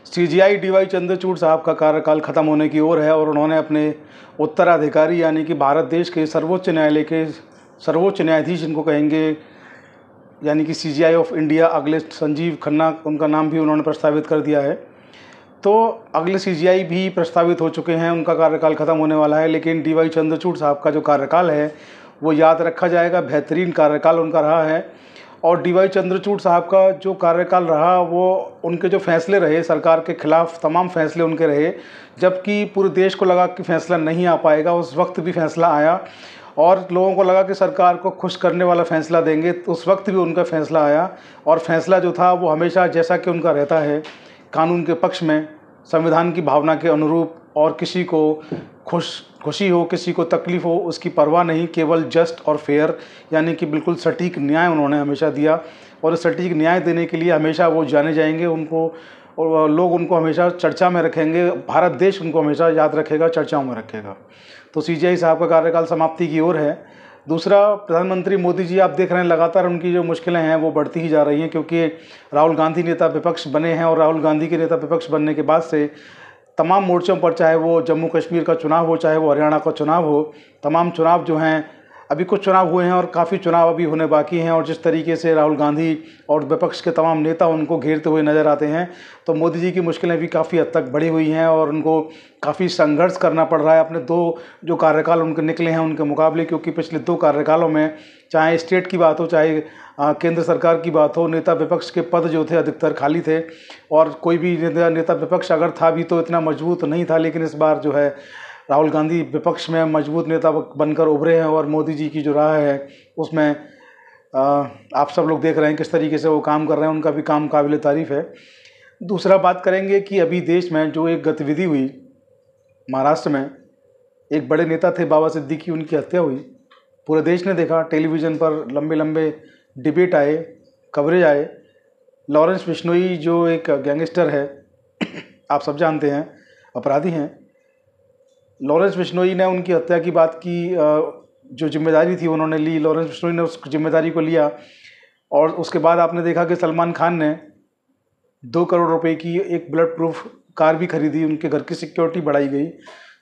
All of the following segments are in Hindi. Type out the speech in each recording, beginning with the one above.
सीजीआई डीवाई चंद्रचूड़ साहब का कार्यकाल खत्म होने की ओर है और उन्होंने अपने उत्तराधिकारी यानी कि भारत देश के सर्वोच्च न्यायालय के सर्वोच्च न्यायाधीश इनको कहेंगे यानी कि सीजीआई ऑफ इंडिया अगले संजीव खन्ना उनका नाम भी उन्होंने प्रस्तावित कर दिया है। तो अगले सीजीआई भी प्रस्तावित हो चुके हैं, उनका कार्यकाल खत्म होने वाला है। लेकिन डीवाई चंद्रचूड़ साहब का जो कार्यकाल है वो याद रखा जाएगा, बेहतरीन कार्यकाल उनका रहा है। और डीवाई चंद्रचूड़ साहब का जो कार्यकाल रहा वो उनके जो फैसले रहे सरकार के खिलाफ तमाम फैसले उनके रहे, जबकि पूरे देश को लगा कि फैसला नहीं आ पाएगा, उस वक्त भी फैसला आया और लोगों को लगा कि सरकार को खुश करने वाला फैसला देंगे, तो उस वक्त भी उनका फैसला आया। और फैसला जो था वो हमेशा जैसा कि उनका रहता है कानून के पक्ष में, संविधान की भावना के अनुरूप, और किसी को खुशी हो किसी को तकलीफ़ हो उसकी परवाह नहीं, केवल जस्ट और फेयर यानी कि बिल्कुल सटीक न्याय उन्होंने हमेशा दिया। और सटीक न्याय देने के लिए हमेशा वो जाने जाएंगे, उनको और लोग उनको हमेशा चर्चा में रखेंगे, भारत देश उनको हमेशा याद रखेगा, चर्चाओं में रखेगा। तो सीजीआई साहब का कार्यकाल समाप्ति की ओर है। दूसरा, प्रधानमंत्री मोदी जी आप देख रहे हैं लगातार उनकी जो मुश्किलें हैं वो बढ़ती ही जा रही हैं, क्योंकि राहुल गांधी नेता विपक्ष बने हैं और राहुल गांधी के नेता विपक्ष बनने के बाद से तमाम मोर्चों पर, चाहे वो जम्मू कश्मीर का चुनाव हो, चाहे वो हरियाणा का चुनाव हो, तमाम चुनाव जो हैं, अभी कुछ चुनाव हुए हैं और काफ़ी चुनाव अभी होने बाकी हैं, और जिस तरीके से राहुल गांधी और विपक्ष के तमाम नेता उनको घेरते हुए नज़र आते हैं, तो मोदी जी की मुश्किलें भी काफ़ी हद तक बढ़ी हुई हैं और उनको काफ़ी संघर्ष करना पड़ रहा है अपने दो जो कार्यकाल उनके निकले हैं उनके मुकाबले। क्योंकि पिछले 2 कार्यकालों में चाहे स्टेट की बात हो चाहे केंद्र सरकार की बात हो, नेता विपक्ष के पद जो थे अधिकतर खाली थे, और कोई भी नेता विपक्ष अगर था भी तो इतना मजबूत नहीं था। लेकिन इस बार जो है राहुल गांधी विपक्ष में मजबूत नेता बनकर उभरे हैं और मोदी जी की जो राह है उसमें आप सब लोग देख रहे हैं किस तरीके से वो काम कर रहे हैं, उनका भी काम काबिल तारीफ़ है। दूसरा बात करेंगे कि अभी देश में जो एक गतिविधि हुई महाराष्ट्र में, एक बड़े नेता थे बाबा सिद्दीकी, उनकी हत्या हुई, पूरे देश ने देखा, टेलीविज़न पर लंबे लंबे डिबेट आए, कवरेज आए। लॉरेंस बिश्नोई जो एक गैंगस्टर है आप सब जानते हैं, अपराधी हैं, लॉरेंस बिश्नोई ने उनकी हत्या की बात की, जो जिम्मेदारी थी उन्होंने ली, लॉरेंस बिश्नोई ने उस जिम्मेदारी को लिया। और उसके बाद आपने देखा कि सलमान खान ने 2 करोड़ रुपए की एक बुलेट प्रूफ कार भी खरीदी, उनके घर की सिक्योरिटी बढ़ाई गई।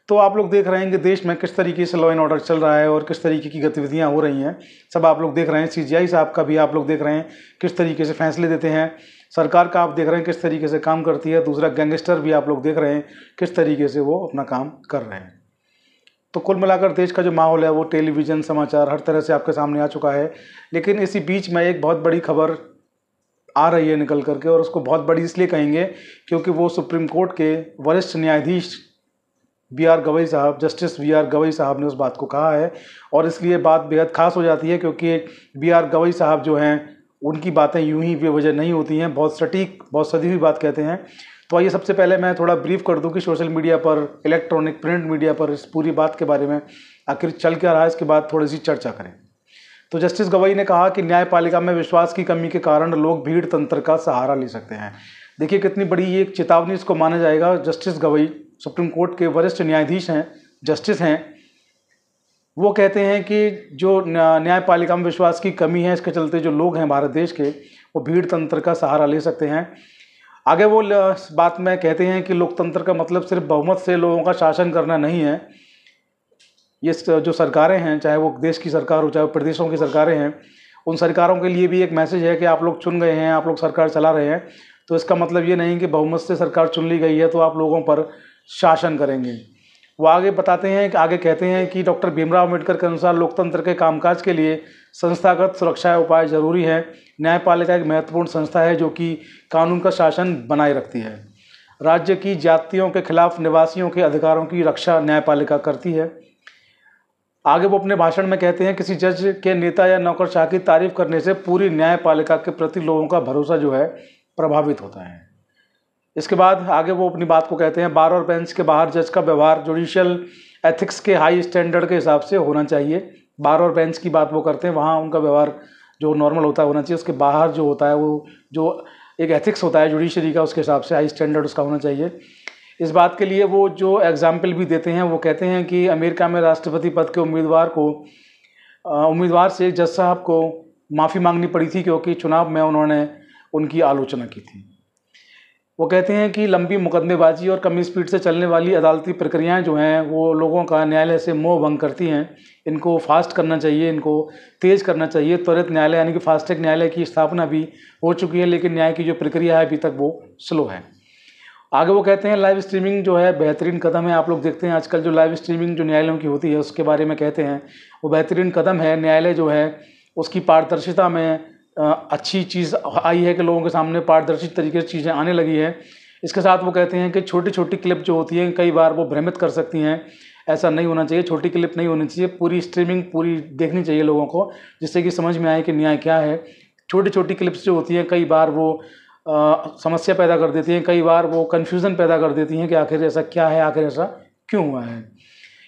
तो आप लोग देख रहे हैं कि देश में किस तरीके से लॉ एंड ऑर्डर चल रहा है और किस तरीके की गतिविधियां हो रही हैं, सब आप लोग देख रहे हैं। सीजीआई साहब का भी आप लोग देख रहे हैं किस तरीके से फैसले देते हैं, सरकार का आप देख रहे हैं किस तरीके से काम करती है। दूसरा, गैंगस्टर भी आप लोग देख रहे हैं किस तरीके से वो अपना काम कर रहे हैं। तो कुल मिलाकर देश का जो माहौल है वो टेलीविज़न, समाचार हर तरह से आपके सामने आ चुका है। लेकिन इसी बीच में एक बहुत बड़ी खबर आ रही है निकल करके, और उसको बहुत बड़ी इसलिए कहेंगे क्योंकि वो सुप्रीम कोर्ट के वरिष्ठ न्यायाधीश बी.आर. गवई साहब, जस्टिस बी.आर. गवई साहब ने उस बात को कहा है। और इसलिए बात बेहद खास हो जाती है क्योंकि बी.आर. गवई साहब जो हैं उनकी बातें यूं ही बेवजह नहीं होती हैं, बहुत सटीक, बहुत सदी हुई बात कहते हैं। तो आइए सबसे पहले मैं थोड़ा ब्रीफ कर दूं कि सोशल मीडिया पर, इलेक्ट्रॉनिक प्रिंट मीडिया पर इस पूरी बात के बारे में आखिर चल क्या रहा है, इसके बाद थोड़ी सी चर्चा करें। तो जस्टिस गवई ने कहा कि न्यायपालिका में विश्वास की कमी के कारण लोग भीड़ तंत्र का सहारा ले सकते हैं। देखिए कितनी बड़ी एक चेतावनी इसको माना जाएगा। जस्टिस गवई सुप्रीम कोर्ट के वरिष्ठ न्यायाधीश हैं, जस्टिस हैं, वो कहते हैं कि जो न्यायपालिका में विश्वास की कमी है, इसके चलते जो लोग हैं भारत देश के, वो भीड़ तंत्र का सहारा ले सकते हैं। आगे वो इस बात में कहते हैं कि लोकतंत्र का मतलब सिर्फ बहुमत से लोगों का शासन करना नहीं है। ये जो सरकारें हैं, चाहे वो देश की सरकार हो चाहे प्रदेशों की सरकारें हैं, उन सरकारों के लिए भी एक मैसेज है कि आप लोग चुन गए हैं, आप लोग सरकार चला रहे हैं, तो इसका मतलब ये नहीं कि बहुमत से सरकार चुन ली गई है तो आप लोगों पर शासन करेंगे। वो आगे बताते हैं कि आगे कहते हैं कि डॉक्टर भीमराव अम्बेडकर के अनुसार लोकतंत्र के कामकाज के लिए संस्थागत सुरक्षा उपाय जरूरी है। न्यायपालिका एक महत्वपूर्ण संस्था है जो कि कानून का शासन बनाए रखती है। राज्य की जातियों के खिलाफ निवासियों के अधिकारों की रक्षा न्यायपालिका करती है। आगे वो अपने भाषण में कहते हैं किसी जज के नेता या नौकरशाह की तारीफ करने से पूरी न्यायपालिका के प्रति लोगों का भरोसा जो है प्रभावित होता है। इसके बाद आगे वो अपनी बात को कहते हैं, बार और बेंच के बाहर जज का व्यवहार जुडिशियल एथिक्स के हाई स्टैंडर्ड के हिसाब से होना चाहिए। बार और बेंच की बात वो करते हैं, वहाँ उनका व्यवहार जो नॉर्मल होता है होना चाहिए, उसके बाहर जो होता है वो जो एक एथिक्स होता है जुडिशरी का, उसके हिसाब से हाई स्टैंडर्ड उसका होना चाहिए। इस बात के लिए वो जो एग्जाम्पल भी देते हैं, वो कहते हैं कि अमेरिका में राष्ट्रपति पद के उम्मीदवार से जज साहब को माफ़ी मांगनी पड़ी थी क्योंकि चुनाव में उन्होंने उनकी आलोचना की थी। वो कहते हैं कि लंबी मुकदमेबाजी और कम स्पीड से चलने वाली अदालती प्रक्रियाएं जो हैं वो लोगों का न्यायालय से मोह भंग करती हैं। इनको फास्ट करना चाहिए, इनको तेज़ करना चाहिए। त्वरित न्यायालय यानी कि फास्ट ट्रैक न्यायालय की स्थापना भी हो चुकी है, लेकिन न्याय की जो प्रक्रिया है अभी तक वो स्लो है। आगे वो कहते हैं लाइव स्ट्रीमिंग जो है बेहतरीन कदम है। आप लोग देखते हैं आजकल जो लाइव स्ट्रीमिंग जो न्यायालयों की होती है उसके बारे में कहते हैं वो बेहतरीन कदम है। न्यायालय जो है उसकी पारदर्शिता में अच्छी चीज़ आई है कि लोगों के सामने पारदर्शी तरीके से चीज़ें आने लगी है। इसके साथ वो कहते हैं कि छोटी छोटी क्लिप जो होती हैं कई बार वो भ्रमित कर सकती हैं। ऐसा नहीं होना चाहिए, छोटी क्लिप नहीं होनी चाहिए, पूरी स्ट्रीमिंग पूरी देखनी चाहिए लोगों को, जिससे कि समझ में आए कि न्याय क्या है। छोटी छोटी क्लिप्स जो होती हैं कई बार वो समस्या पैदा कर देती हैं, कई बार वो कन्फ्यूज़न पैदा कर देती हैं कि आखिर ऐसा क्या है, आखिर ऐसा क्यों हुआ है।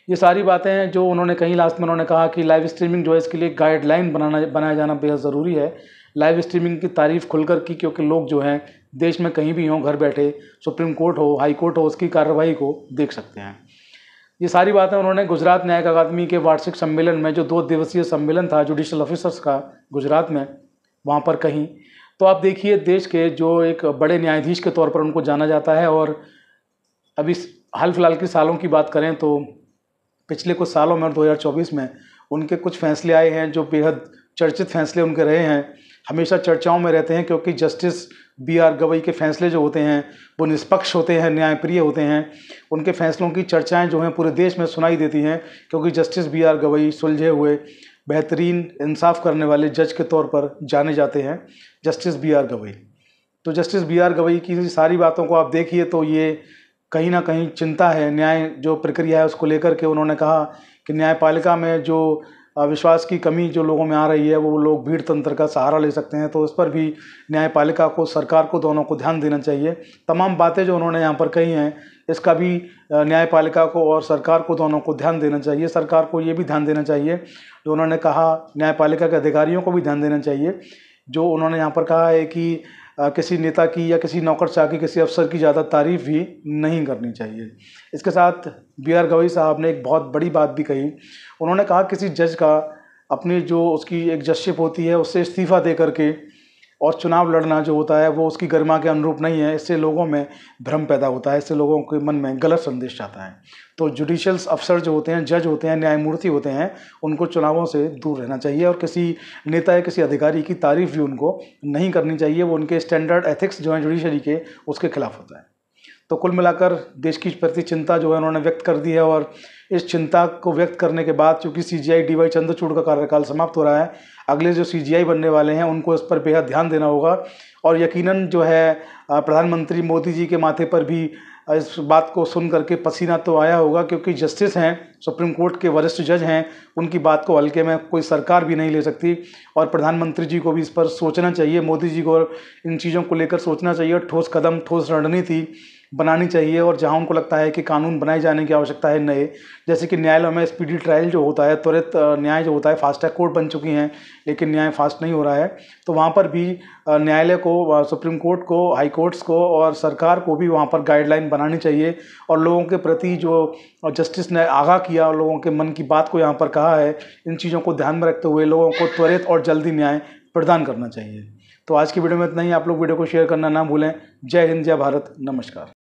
ये सारी बातें हैं जो उन्होंने कहीं लास्ट में उन्होंने कहा कि लाइव स्ट्रीमिंग जो है इसके लिए गाइडलाइन बनाया जाना बेहद ज़रूरी है। लाइव स्ट्रीमिंग की तारीफ़ खुलकर की, क्योंकि लोग जो हैं देश में कहीं भी हों, घर बैठे सुप्रीम कोर्ट हो, हाई कोर्ट हो, उसकी कार्रवाई को देख सकते हैं। ये सारी बातें उन्होंने गुजरात न्यायिक अकादमी के वार्षिक सम्मेलन में, जो 2 दिवसीय सम्मेलन था जुडिशल ऑफिसर्स का गुजरात में, वहाँ पर कहीं। तो आप देखिए देश के जो एक बड़े न्यायाधीश के तौर पर उनको जाना जाता है। और अभी हाल फिलहाल के सालों की बात करें तो पिछले कुछ सालों में और 2024 में उनके कुछ फैसले आए हैं जो बेहद चर्चित फैसले उनके रहे हैं, हमेशा चर्चाओं में रहते हैं, क्योंकि जस्टिस बी.आर. गवई के फैसले जो होते हैं वो निष्पक्ष होते हैं, न्यायप्रिय होते हैं। उनके फैसलों की चर्चाएं जो हैं पूरे देश में सुनाई देती हैं, क्योंकि जस्टिस बी.आर. गवई सुलझे हुए बेहतरीन इंसाफ करने वाले जज के तौर पर जाने जाते हैं, जस्टिस बी.आर. गवई। तो जस्टिस बी.आर. गवई की सारी बातों को आप देखिए तो ये कहीं ना कहीं चिंता है न्याय जो प्रक्रिया है उसको लेकर के। उन्होंने कहा कि न्यायपालिका में जो विश्वास की कमी जो लोगों में आ रही है वो लोग भीड़ तंत्र का सहारा ले सकते हैं, तो इस पर भी न्यायपालिका को, सरकार को, दोनों को ध्यान देना चाहिए। तमाम बातें जो उन्होंने यहाँ पर कही हैं इसका भी न्यायपालिका को और सरकार को, दोनों को ध्यान देना चाहिए। सरकार को ये भी ध्यान देना चाहिए जो उन्होंने कहा, न्यायपालिका के अधिकारियों को भी ध्यान देना चाहिए जो उन्होंने यहाँ पर कहा है कि किसी नेता की या किसी नौकरशाह की, किसी अफसर की ज़्यादा तारीफ भी नहीं करनी चाहिए। इसके साथ बी.आर. गवई साहब ने एक बहुत बड़ी बात भी कही। उन्होंने कहा किसी जज का अपनी जो उसकी एक जजशिप होती है उससे इस्तीफ़ा दे करके और चुनाव लड़ना जो होता है वो उसकी गरिमा के अनुरूप नहीं है। इससे लोगों में भ्रम पैदा होता है, इससे लोगों के मन में गलत संदेश जाता है। तो जुडिशियल अफसर जो होते हैं, जज होते हैं, न्यायमूर्ति होते हैं, उनको चुनावों से दूर रहना चाहिए और किसी नेता या किसी अधिकारी की तारीफ भी उनको नहीं करनी चाहिए। वो उनके स्टैंडर्ड एथिक्स जो हैं जुडिशरी के, उसके खिलाफ होता है। तो कुल मिलाकर देश की प्रति चिंता जो है उन्होंने व्यक्त कर दी है। और इस चिंता को व्यक्त करने के बाद चूँकि CJI DY चंद्रचूड़ का कार्यकाल समाप्त हो रहा है, अगले जो CJI बनने वाले हैं उनको इस पर बेहद ध्यान देना होगा। और यकीनन जो है प्रधानमंत्री मोदी जी के माथे पर भी इस बात को सुन करके पसीना तो आया होगा, क्योंकि जस्टिस हैं, सुप्रीम कोर्ट के वरिष्ठ जज हैं, उनकी बात को हल्के में कोई सरकार भी नहीं ले सकती। और प्रधानमंत्री जी को भी इस पर सोचना चाहिए, मोदी जी को इन चीज़ों को लेकर सोचना चाहिए, ठोस कदम, ठोस रणनीति बनानी चाहिए। और जहां उनको लगता है कि कानून बनाए जाने की आवश्यकता है नए, जैसे कि न्यायालयों में स्पीडी ट्रायल जो होता है, त्वरित न्याय जो होता है, फास्ट ट्रैक कोर्ट बन चुकी हैं लेकिन न्याय फास्ट नहीं हो रहा है, तो वहाँ पर भी न्यायालय को, सुप्रीम कोर्ट को, हाई कोर्ट्स को और सरकार को भी वहाँ पर गाइडलाइन बनानी चाहिए। और लोगों के प्रति जो जस्टिस ने आगाह किया और लोगों के मन की बात को यहाँ पर कहा है, इन चीज़ों को ध्यान में रखते हुए लोगों को त्वरित और जल्दी न्याय प्रदान करना चाहिए। तो आज की वीडियो में इतना ही। आप लोग वीडियो को शेयर करना ना भूलें। जय हिंद, जय भारत, नमस्कार।